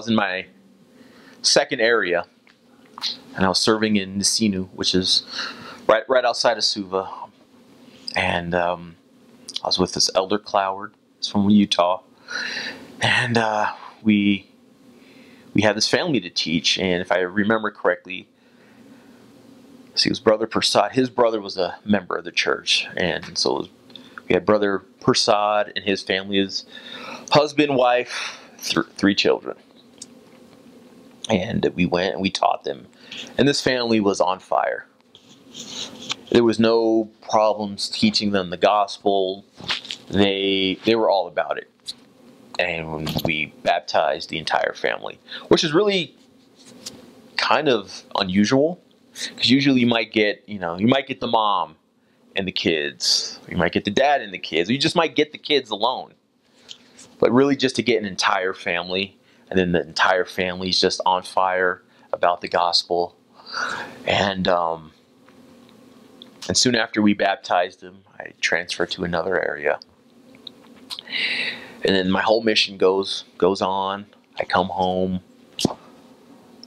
was in my second area, and I was serving in Nisinu, which is right outside of Suva. And I was with this elder Cloward. He's from Utah, and we had this family to teach. And if I remember correctly, see, it was Brother Prasad. His brother was a member of the church, and so we had Brother Prasad and his family, his husband, wife, three children. And we went and we taught them. And this family was on fire. There was no problems teaching them the gospel. They were all about it. And we baptized the entire family, which is really kind of unusual. Because usually you might get the mom and the kids. You might get the dad and the kids. Or you just might get the kids alone. But really just to get an entire family, and then the entire family is just on fire about the gospel. And soon after we baptized them, I transferred to another area. And then my whole mission goes on. I come home,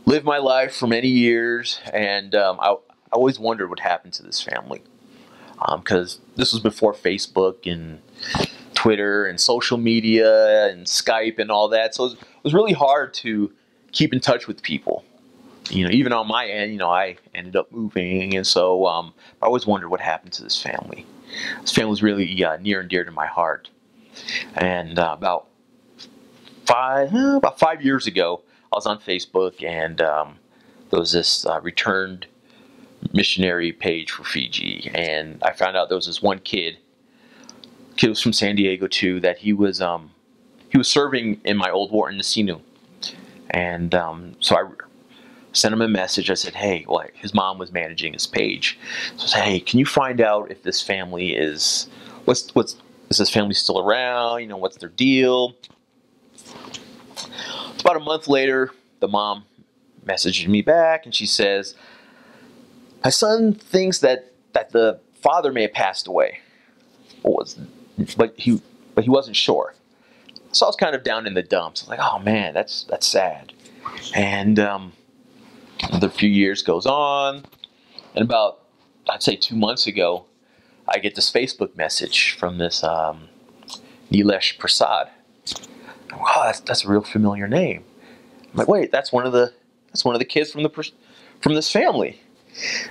live my life for many years, and I always wondered what happened to this family. Because this was before Facebook and Twitter and social media and Skype and all that. So it was really hard to keep in touch with people. Even on my end, I ended up moving. And so I always wondered what happened to this family. This family was really near and dear to my heart. And about 5 years ago, I was on Facebook, and there was this returned missionary page for Fiji. And I found out there was this one kid. Kid was from San Diego too. That he was serving in my old ward in Nisinu, and so I sent him a message. I said, "Hey," well, his mom was managing his page, so I said, "Hey, can you find out if this family is is this family still around? What's their deal?" It's about a month later, the mom messaged me back, and she says, "My son thinks that the father may have passed away." But he wasn't sure. So I was kind of down in the dumps. I was like, "Oh man, that's sad." And another few years goes on, and about, I'd say 2 months ago, I get this Facebook message from this Nilesh Prasad. Wow, that's a real familiar name. I'm like, wait, that's one of the kids from this family.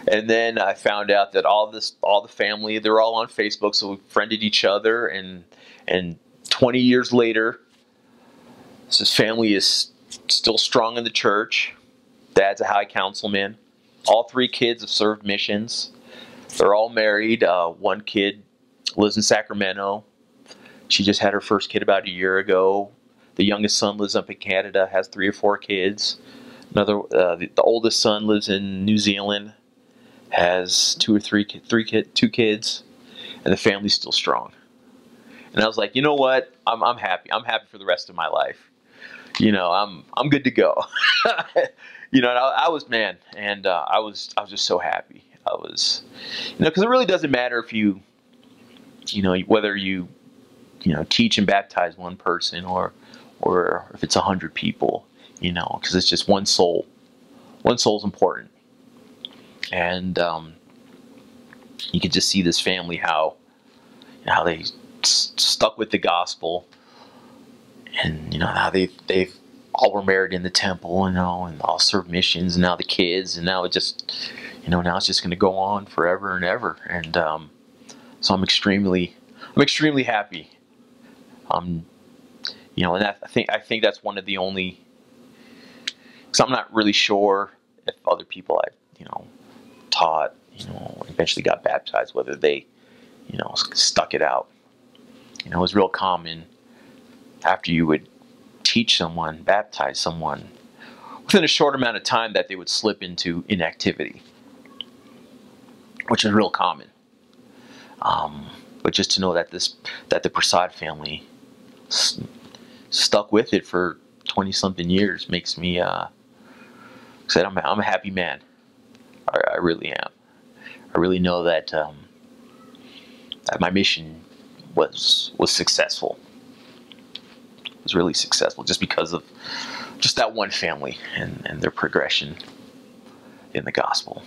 And then I found out that all the family, they're all on Facebook, so we friended each other, and 20 years later, this family is still strong in the church. Dad's a high councilman. All three kids have served missions. They're all married. One kid lives in Sacramento. She just had her first kid about a year ago. The youngest son lives up in Canada, has 3 or 4 kids. The oldest son lives in New Zealand, has 2 kids, and the family's still strong. And I was like, you know what? I'm happy. I'm happy for the rest of my life. I'm good to go. And I was just so happy. I was, because it really doesn't matter if whether you teach and baptize one person or if it's 100 people. Because it's just one soul. One soul's important. And you can just see this family, how they stuck with the gospel, and how they've all were married in the temple, and all served missions, and now the kids, and now it just now it's just going to go on forever and ever. And so I'm extremely happy. And I think that's one of the only. Because I'm not really sure if other people I taught, eventually got baptized, whether they, stuck it out. It was real common after you would teach someone, baptize someone, within a short amount of time that they would slip into inactivity, which is real common. But just to know that the Prasad family stuck with it for 20-something years makes me said I'm a happy man. I really am. I really know that that my mission was successful. It was really successful just because of just that one family and their progression in the gospel.